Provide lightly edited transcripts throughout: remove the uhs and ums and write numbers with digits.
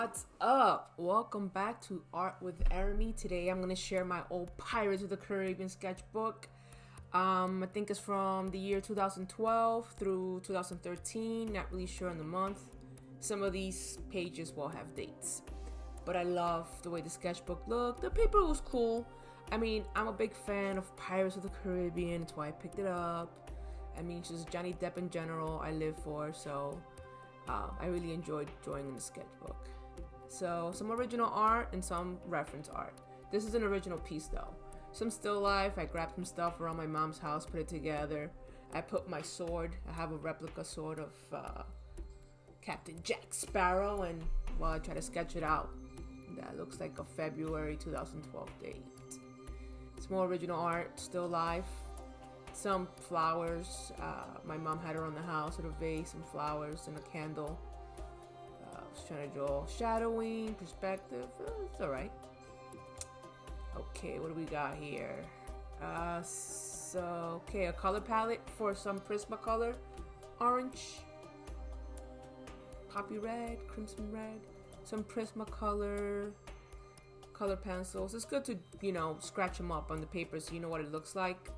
What's up? Welcome back to Art with Arami. Today I'm gonna share my old Pirates of the Caribbean sketchbook. I think it's from the year 2012 through 2013. Not really sure on the month. Some of these pages will have dates, but I love the way the sketchbook looked. The paper was cool. I mean, I'm a big fan of Pirates of the Caribbean. That's why I picked it up. I mean, just Johnny Depp in general, I live for, so I really enjoyed drawing the sketchbook. So some original art and some reference art. This is an original piece though. Some still life. I grabbed some stuff around my mom's house, put it together. I put my sword. I have a replica sword of Captain Jack Sparrow, and I try to sketch it out. That looks like a February 2012 date. It's more original art, still life. Some flowers. My mom had around the house with a vase, some flowers, and a candle. I was trying to draw shadowing, perspective. It's alright. Okay, what do we got here? Okay, a color palette for some Prismacolor. Orange, poppy red, crimson red. Some Prismacolor color pencils. It's good to, scratch them up on the paper so you know what it looks like.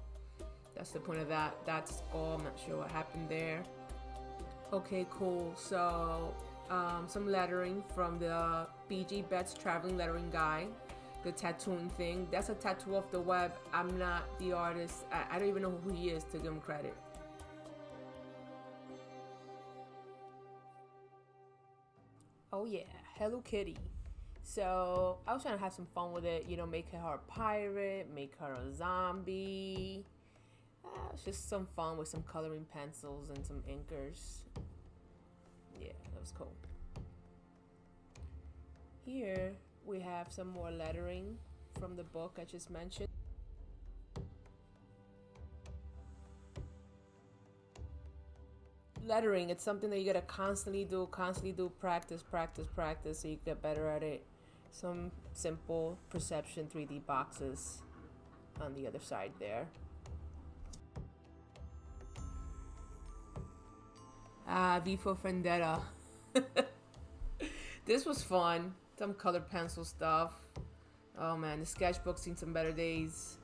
That's the point of that. That's all. I'm not sure what happened there. Okay, cool. So, some lettering from the BG Betts Traveling Lettering Guide. The tattooing thing. That's a tattoo off the web. I'm not the artist. I don't even know who he is to give him credit. Oh yeah, Hello Kitty. So, I was trying to have some fun with it. Make her a pirate, make her a zombie. It's just some fun with some coloring pencils and some inkers. Yeah, that was cool. Here we have some more lettering from the book I just mentioned. Lettering, it's something that you gotta constantly do, practice, so you get better at it. Some simple perception 3D boxes on the other side there. V for Vendetta. This was fun. Some colored pencil stuff. Oh man, the sketchbook seen some better days.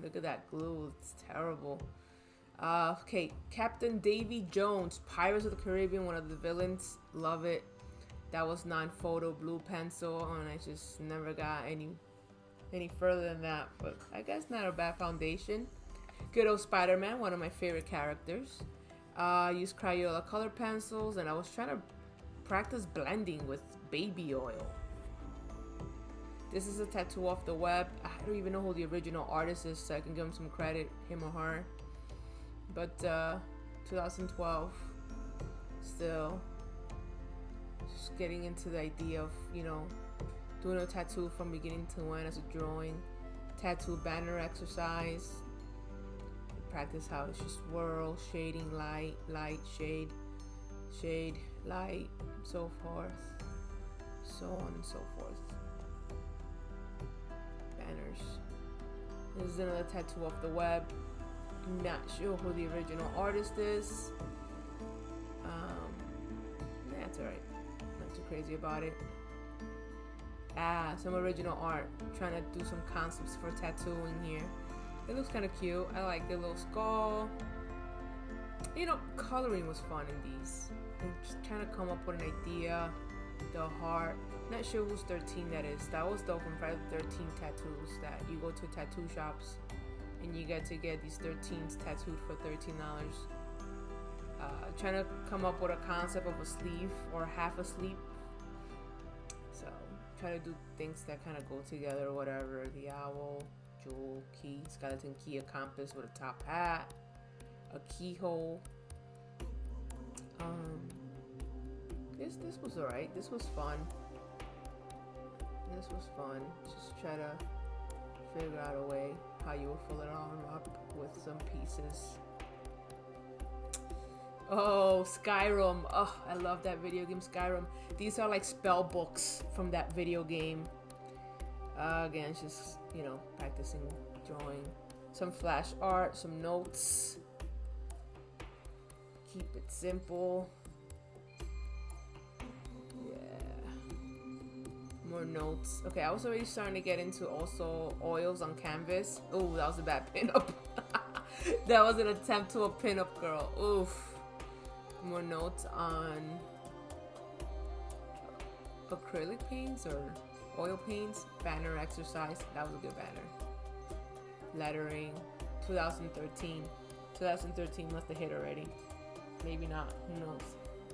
Look at that glue. It's terrible. Okay, Captain Davy Jones, Pirates of the Caribbean, one of the villains. Love it. That was non-photo blue pencil, and I just never got any further than that. But I guess not a bad foundation. Good old Spider-Man, one of my favorite characters. Used Crayola color pencils, and I was trying to practice blending with baby oil. This is a tattoo off the web. I don't even know who the original artist is, so I can give him some credit, him or her. But 2012, still just getting into the idea of, doing a tattoo from beginning to end as a drawing. Tattoo banner exercise. Practice how it's just swirl, shading, light, shade, light, so forth, so on and so forth. Banners. This is another tattoo off the web. Not sure who the original artist is. That's alright. Not too crazy about it. Some original art. Trying to do some concepts for tattooing here. It looks kind of cute. I like the little skull. Coloring was fun in these. I'm just trying to come up with an idea. The heart. Not sure who's 13 that is. That was though from Friday the 13th tattoos that you go to tattoo shops and you get to get these 13s tattooed for $13. Trying to come up with a concept of a sleeve or half a sleeve. So try to do things that kind of go together or whatever. The owl. Jewel, key, skeleton key, a compass with a top hat, a keyhole. This was alright. This was fun. Just try to figure out a way how you will fill it all up with some pieces. Oh, Skyrim. Oh, I love that video game, Skyrim. These are like spell books from that video game. Again, it's just, practicing drawing. Some flash art, some notes. Keep it simple. notes. Okay, I was already starting to get into also oils on canvas. Oh, that was a bad pinup. That was an attempt to a pinup girl. Oof. More notes on acrylic paints or oil paints. Banner exercise. That was a good banner. Lettering. 2013. 2013 must have hit already. Maybe not. Who knows?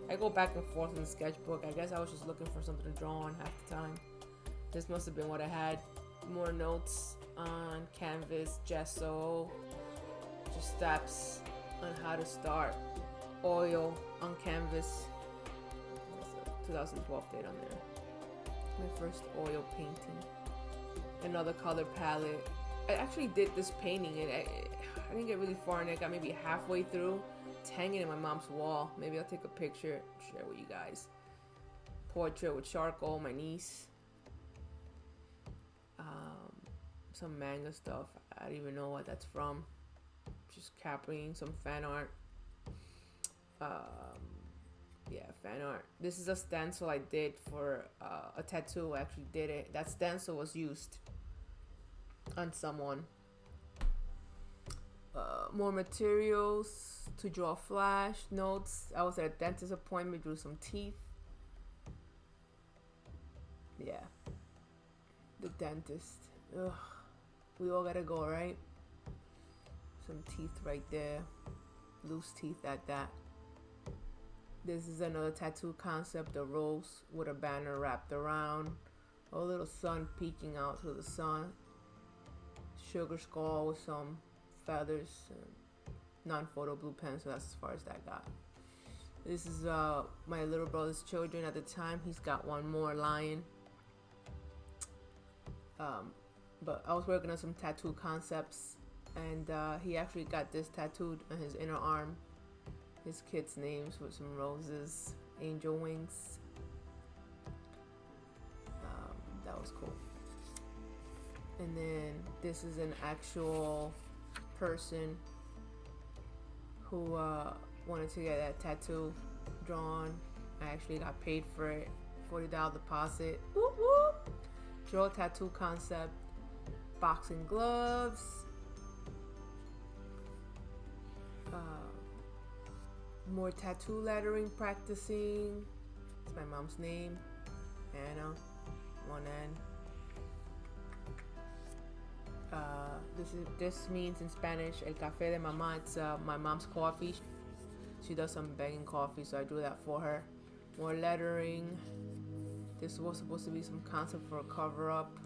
I go back and forth in the sketchbook. I guess I was just looking for something to draw on half the time. This must have been what I had. More notes on canvas, gesso, just steps on how to start. Oil on canvas. 2012 date on there. My first oil painting. Another color palette. I actually did this painting and I didn't get really far in it. I got maybe halfway through. It's hanging in my mom's wall. Maybe I'll take a picture, share with you guys. Portrait with charcoal, my niece. Some manga stuff. I don't even know what that's from. Just copying some fan art. Yeah, fan art. This is a stencil I did for a tattoo. I actually did it. That stencil was used on someone. More materials to draw flash notes. I was at a dentist appointment, drew some teeth. Yeah, the dentist. Ugh. We all gotta go, right? Some teeth right there, loose teeth at that. This is another tattoo concept, a rose with a banner wrapped around, a little sun peeking out to the sun, sugar skull with some feathers, non-photo blue pen, so that's as far as that got. This is my little brother's children at the time. He's got one more lion. But I was working on some tattoo concepts, and he actually got this tattooed on his inner arm. His kids' names with some roses, angel wings. That was cool. And then this is an actual person who wanted to get that tattoo drawn. I actually got paid for it. $40 deposit. Whoop, whoop. Draw tattoo concept. Boxing gloves. More tattoo lettering practicing. It's my mom's name, Anna, one N. This means in Spanish el café de mamá. It's my mom's coffee. She does some begging coffee, so I do that for her. More lettering. This was supposed to be some concept for a cover up.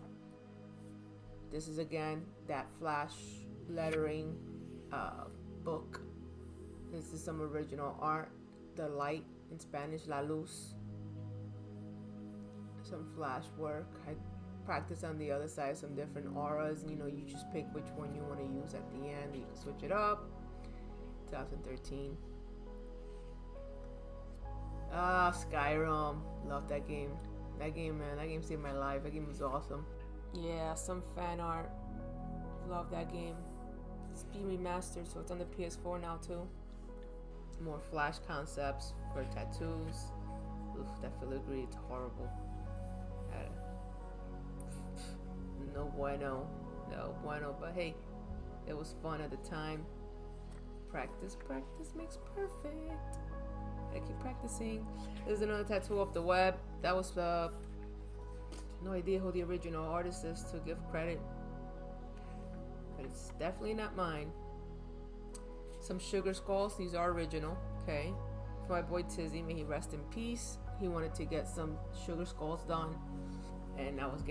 This is again that flash lettering book. This is some original art. The light in Spanish, la luz. Some flash work. I practice on the other side some different auras. You know, you just pick which one you want to use at the end. You can switch it up. 2013. Skyrim. Love that game. That game, man. That game saved my life. That game was awesome. Yeah, some fan art. Love that game. It's being remastered, so it's on the PS4 now too. More flash concepts for tattoos. Oof, that filigree, it's horrible. No bueno. No bueno, but hey, it was fun at the time. Practice makes perfect. I keep practicing. There's another tattoo off the web. That was no idea who the original artist is to give credit, but it's definitely not mine. Some sugar skulls. These are original. Okay, for my boy Tizzy, may he rest in peace. He wanted to get some sugar skulls done, and I was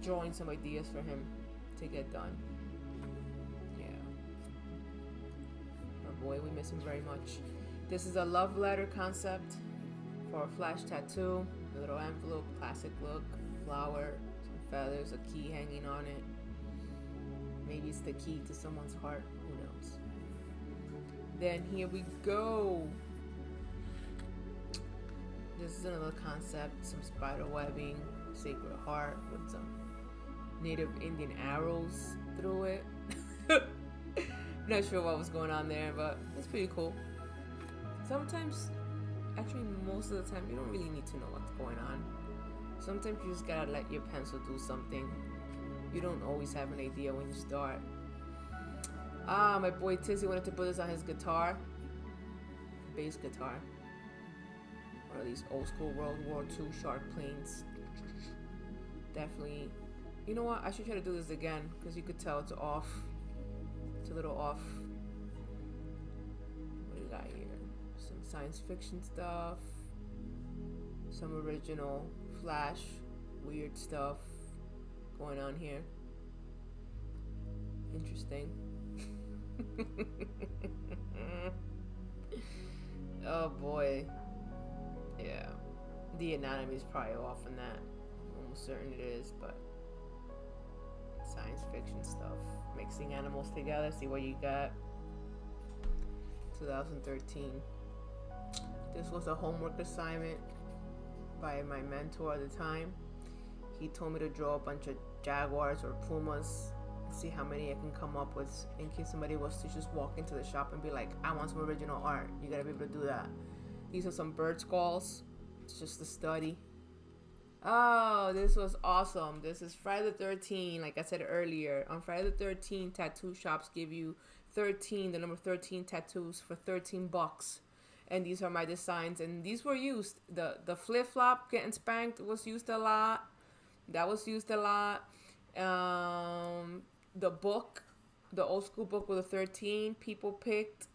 drawing some ideas for him to get done. Yeah, our boy, we miss him very much. This is a love letter concept for a flash tattoo. A little envelope, classic look, flower, some feathers, a key hanging on it. Maybe it's the key to someone's heart. Who knows? Then here we go. This is another concept. Some spider webbing, sacred heart with some native Indian arrows through it. Not sure what was going on there, but it's pretty cool. Sometimes, actually most of the time, you don't really need to know what's going on. Sometimes you just gotta let your pencil do something. You don't always have an idea when you start. My boy Tizzy wanted to put this on his guitar. Bass guitar. One of these old school World War II shark planes. Definitely. You know what? I should try to do this again because you could tell it's off. It's a little off. What do we got here? Some science fiction stuff. Some original Flash weird stuff going on here. Interesting. Oh boy. Yeah. The anatomy is probably off in that. Almost certain it is, but science fiction stuff. Mixing animals together, see what you got. 2013. This was a homework assignment by my mentor at the time. He told me to draw a bunch of jaguars or pumas and see how many I can come up with in case somebody was to just walk into the shop and be like, I want some original art. You gotta be able to do that. These are some bird skulls. It's just a study. Oh, this was awesome. This is Friday the 13th. Like I said earlier, on Friday the 13th, tattoo shops give you the number 13 tattoos for $13. And these are my designs, and these were used. The flip-flop getting spanked was used a lot. That was used a lot. The book, the old school book with the 13, people picked.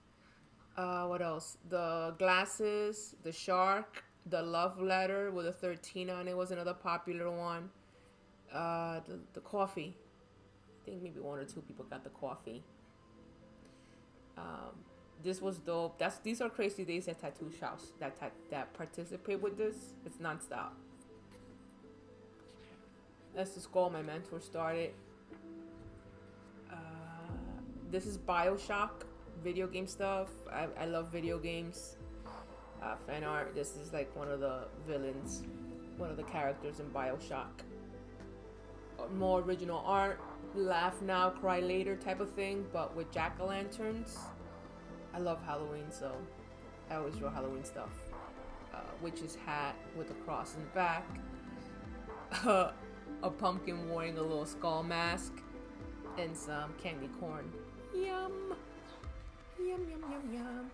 What else? The glasses, the shark, the love letter with a 13 on it was another popular one. The coffee. I think maybe one or two people got the coffee. This was dope. These are crazy days at tattoo shops that participate with this. It's nonstop. That's the skull my mentor started. This is Bioshock, video game stuff. I love video games. Fan art. This is like one of the villains, one of the characters in Bioshock. More original art, laugh now, cry later type of thing, but with jack-o'-lanterns. I love Halloween, so I always draw Halloween stuff. Witch's hat with a cross in the back. A pumpkin wearing a little skull mask. And some candy corn. Yum. Yum, yum, yum, yum.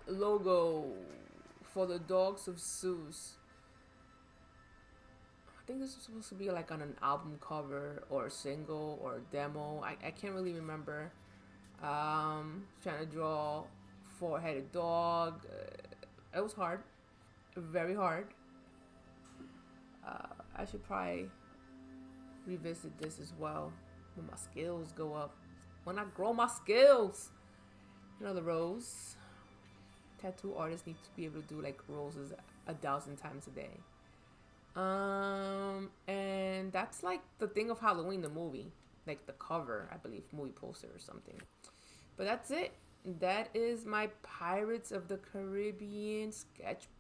Logo for the Dogs of Zeus. I think this was supposed to be like on an album cover or a single or a demo. I can't really remember. Trying to draw four-headed dog. It was hard. Very hard. I should probably revisit this as well when my skills go up. When I grow my skills. You know the rose. Tattoo artists need to be able to do like roses 1,000 times a day. And that's like the thing of Halloween, the movie, like the cover, I believe, movie poster or something. But that's it. That is my Pirates of the Caribbean sketchbook.